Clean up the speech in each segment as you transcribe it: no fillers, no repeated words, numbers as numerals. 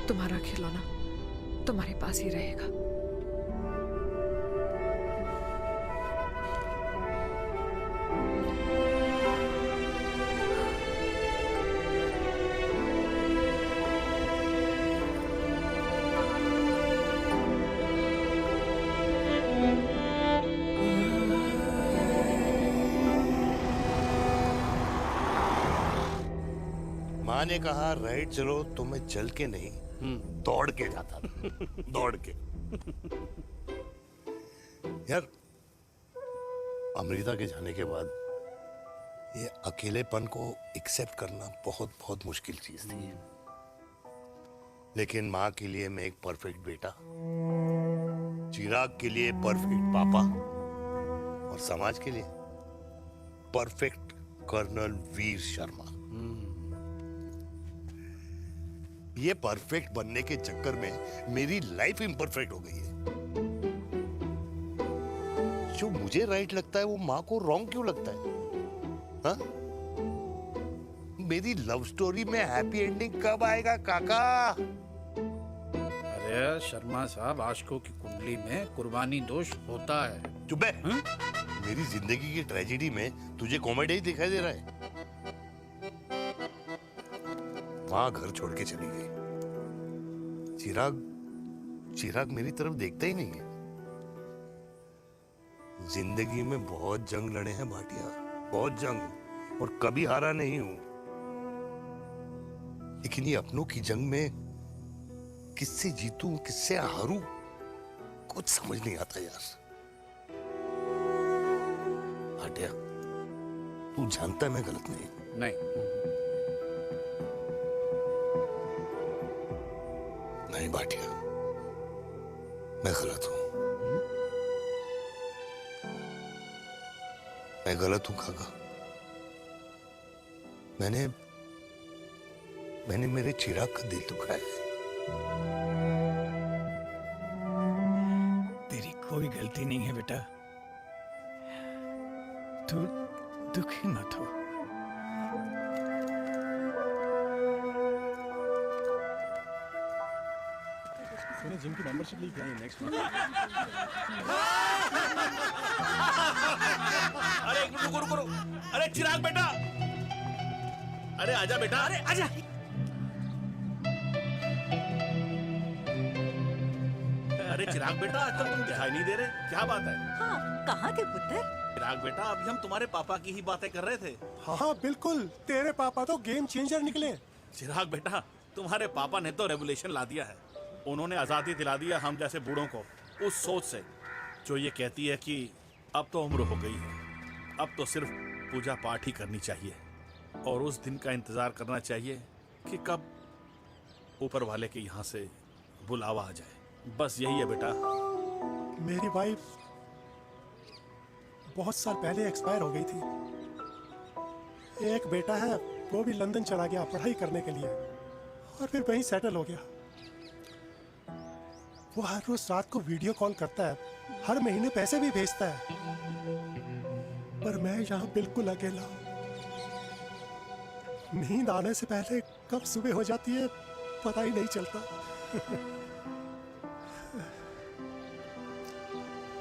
तुम्हारा खिलौना तुम्हारे पास ही रहेगा। माँ ने कहा राइट चलो तो मैं चल के नहीं दौड़ के जाता था। दौड़ के। यार अमृता के जाने के बाद ये अकेलेपन को एक्सेप्ट करना बहुत बहुत मुश्किल चीज थी। लेकिन माँ के लिए मैं एक परफेक्ट बेटा, चिराग के लिए परफेक्ट पापा और समाज के लिए परफेक्ट कर्नल वीर शर्मा। ये परफेक्ट बनने के चक्कर में मेरी लाइफ इम्परफेक्ट हो गई है। जो मुझे राइट लगता है वो माँ को रॉन्ग क्यों लगता है? हाँ? मेरी लव स्टोरी में हैप्पी एंडिंग कब आएगा काका? अरे शर्मा साहब, आशिकों की कुंडली में कुर्बानी दोष होता है। चुप है। मेरी जिंदगी की ट्रेजेडी में तुझे कॉमेडी ही दिखाई दे रहा है। माँ घर छोड़ के चली गई। चिराग मेरी तरफ देखता ही नहीं है। जिंदगी में बहुत जंग लड़े हैं भाटिया, बहुत जंग, और कभी हारा नहीं हूं। लेकिन ये अपनों की जंग में किससे जीतूं किससे हारूं कुछ समझ नहीं आता यार। भाटिया तू जानता है मैं गलत नहीं। नहीं भाटिया, मैं गलत हूं। मैं गलत हूं काका। मैंने मेरे चिराग का दिल दुखाया है। तेरी कोई गलती नहीं है बेटा, तू दुखी मत हो। जिम की मेंबरशिप ली क्या है नेक्स्ट मंथ? अरे एक मिनट रुको। अरे चिराग बेटा, अरे आजा बेटा, अरे आजा। अरे चिराग बेटा, आजकल तुम दिखाई नहीं दे रहे, क्या बात है? हाँ, कहाँ थे पुत्र? चिराग बेटा, अभी हम तुम्हारे पापा की ही बातें कर रहे थे। हाँ बिल्कुल, तेरे पापा तो गेम चेंजर निकले। चिराग बेटा, तुम्हारे पापा ने तो रेवोल्यूशन ला दिया है। उन्होंने आज़ादी दिला दिया हम जैसे बूढ़ों को, उस सोच से जो ये कहती है कि अब तो उम्र हो गई है, अब तो सिर्फ पूजा पाठ ही करनी चाहिए और उस दिन का इंतज़ार करना चाहिए कि कब ऊपर वाले के यहाँ से बुलावा आ जाए। बस यही है बेटा। मेरी वाइफ बहुत साल पहले एक्सपायर हो गई थी। एक बेटा है, वो भी लंदन चला गया पढ़ाई करने के लिए और फिर वहीं सेटल हो गया। वो हर रोज रात को वीडियो कॉल करता है, हर महीने पैसे भी भेजता है, पर मैं यहाँ बिल्कुल अकेला हूँ। नींद आने से पहले कब सुबह हो जाती है पता ही नहीं चलता।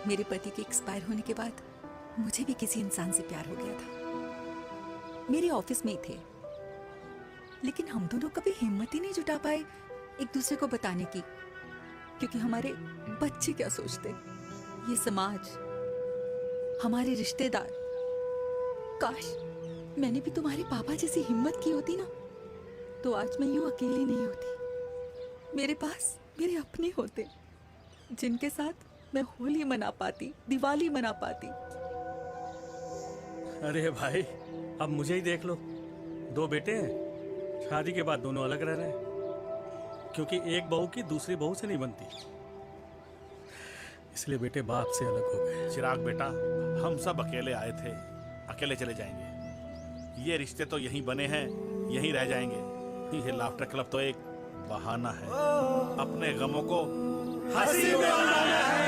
मेरे पति के एक्सपायर होने के बाद मुझे भी किसी इंसान से प्यार हो गया था। मेरे ऑफिस में ही थे, लेकिन हम दोनों कभी हिम्मत ही नहीं जुटा पाए एक दूसरे को बताने की, क्योंकि हमारे बच्चे क्या सोचते, ये समाज, हमारे रिश्तेदार। काश मैंने भी तुम्हारे पापा जैसी हिम्मत की होती ना, तो आज मैं यूं अकेली नहीं होती। मेरे पास मेरे अपने होते जिनके साथ मैं होली मना पाती, दिवाली मना पाती। अरे भाई, अब मुझे ही देख लो, 2 बेटे हैं, शादी के बाद दोनों अलग रह रहे हैं, क्योंकि एक बहू की दूसरी बहू से नहीं बनती, इसलिए बेटे बाप से अलग हो गए। चिराग बेटा, हम सब अकेले आए थे, अकेले चले जाएंगे। ये रिश्ते तो यहीं बने हैं, यहीं रह जाएंगे। ये लाफ्टर क्लब तो एक बहाना है अपने गमों को हंसी में बनाना है।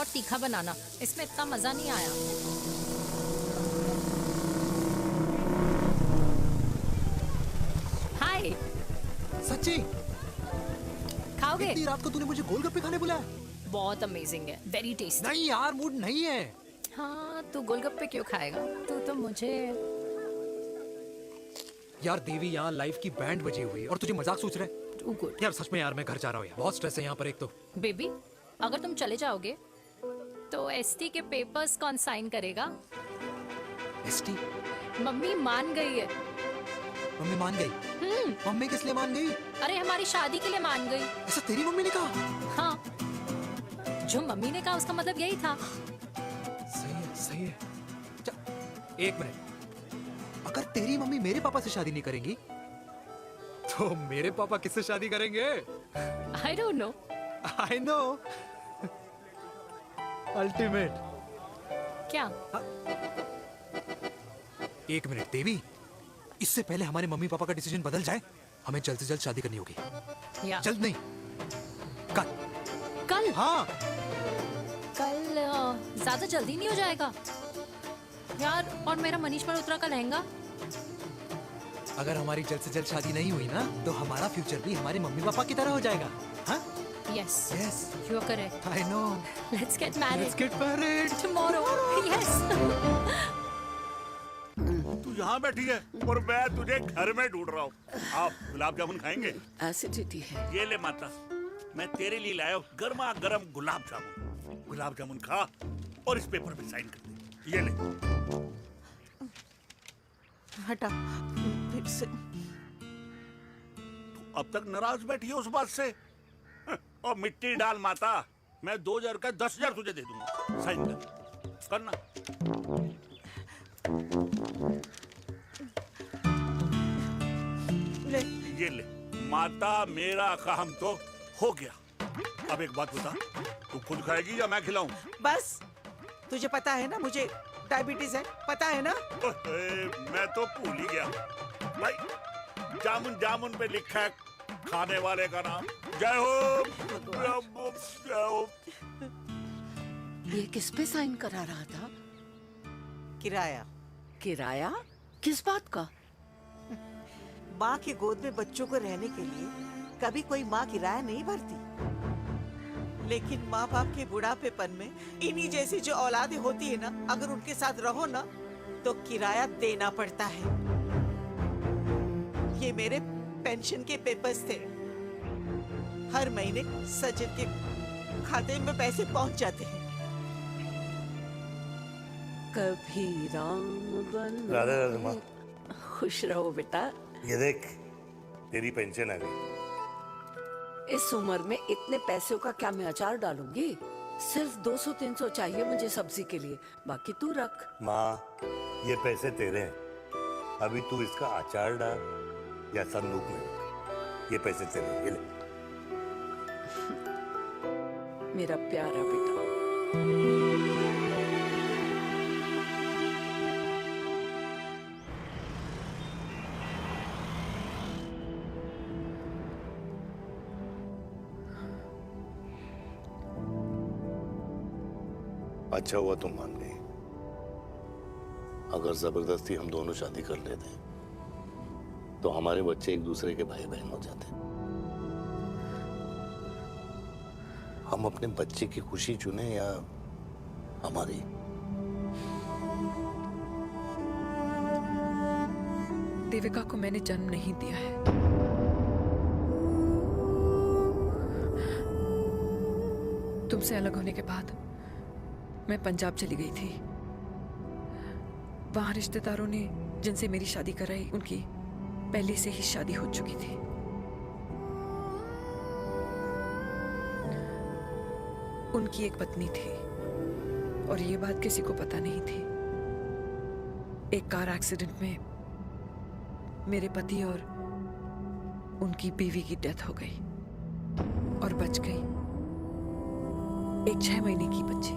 तीखा बनाना, इसमें इतना मजा नहीं आया। हाय, सच्ची खाओगे? इतनी रात को तूने मुझे गोलगप्पे खाने बुलाया? बहुत अमेजिंग है, वेरी टेस्टी। नहीं यार, मूड नहीं है। हाँ, तू गोलगप्पे क्यों खाएगा? तू तो मुझे। यार देवी, यहाँ लाइफ की बैंड बजी हुई है और तुझे मजाक सोच रहे है? Too good। यार सच में यार, मैं घर जा रहा हूँ यार, बहुत स्ट्रेस है यहाँ पर एक तो। बेबी, अगर तुम चले जाओगे तो एसटी के पेपर्स कौन साइन करेगा? एसटी? मम्मी मान गई है। मम्मी मान गई? मम्मी किस लिए मान गई? अरे हमारी शादी के लिए मान गई। ऐसा तेरी मम्मी ने कहा? हाँ, जो मम्मी ने कहा उसका मतलब यही था। सही है, सही है। एक मिनट, अगर तेरी मम्मी मेरे पापा से शादी नहीं करेंगी तो मेरे पापा किससे शादी करेंगे? I don't know. I know. Ultimate. क्या? एक मिनट देवी, इससे पहले हमारे मम्मी पापा का डिसीजन बदल जाए, हमें जल्द से जल्द शादी करनी होगी। या जल्द नहीं, कल। कल? हाँ। कल ज्यादा जल्दी नहीं हो जाएगा यार? और मेरा मनीष मल्होत्रा का लहंगा? अगर हमारी जल्द से जल्द शादी नहीं हुई ना, तो हमारा फ्यूचर भी हमारे मम्मी पापा की तरह हो जाएगा। हाँ? Yes, yes, you are correct. I know. Let's get married. Let's get married tomorrow. Yes. तू यहाँ बैठी है और मैं तुझे घर में ढूंढ रहा हूँ। आप गुलाब जामुन खाएंगे? एसिडिटी है। ये ले माता, मैं तेरे लिए लाया हूँ गर्मा गर्म गुलाब जामुन। गुलाब जामुन खा और इस पेपर पे साइन कर दे। ये ले। हटा फिर से। तू अब तक नाराज बैठी है उस बात से? और मिट्टी डाल माता, मैं 2000 का 10,000 तुझे दे दूंगा। साइन कर, करना। ले। ये ले माता, मेरा काम तो हो गया। अब एक बात बता, तू खुद खाएगी या मैं खिलाऊं? बस, तुझे पता है ना मुझे डायबिटीज है, पता है ना? मैं तो भूल ही गया भाई। जामुन जामुन पे लिखा है खाने वाले का नाम। जय हो, जय हो। ये किस पे साइन करा रहा था? किराया। किराया? किस बात का? माँ की गोद में बच्चों को रहने के लिए कभी कोई माँ किराया नहीं भरती, लेकिन माँ बाप के बुढ़ापेपन में इन्हीं जैसी जो औलादें होती है ना, अगर उनके साथ रहो ना तो किराया देना पड़ता है। ये मेरे पेंशन के पेपर्स थे। हर महीने सचिन के खाते में पैसे पहुंच जाते हैं। कभी राम बन। राधे राधे माँ। खुश रहो बेटा। ये देख, तेरी पेंशन आ गई। इस उम्र में इतने पैसों का क्या मैं अचार डालूंगी? सिर्फ 200-300 चाहिए मुझे सब्जी के लिए, बाकी तू रख। माँ, ये पैसे तेरे हैं। अभी तू इसका अचार डाल या संदूक में रख। ये पैसे तेरे हैं, ये ले। मेरा प्यारा बेटा। अच्छा हुआ तुम मान गई। अगर जबरदस्ती हम दोनों शादी कर लेते तो हमारे बच्चे एक दूसरे के भाई बहन हो जाते। हम अपने बच्चे की खुशी चुने या हमारी? देविका को मैंने जन्म नहीं दिया है। तुमसे अलग होने के बाद मैं पंजाब चली गई थी। वहां रिश्तेदारों ने जिनसे मेरी शादी कराई, उनकी पहले से ही शादी हो चुकी थी। उनकी एक पत्नी थी और ये बात किसी को पता नहीं थी। एक कार एक्सीडेंट में मेरे पति और उनकी बीवी की डेथ हो गई और बच गई एक 6 महीने की बच्ची।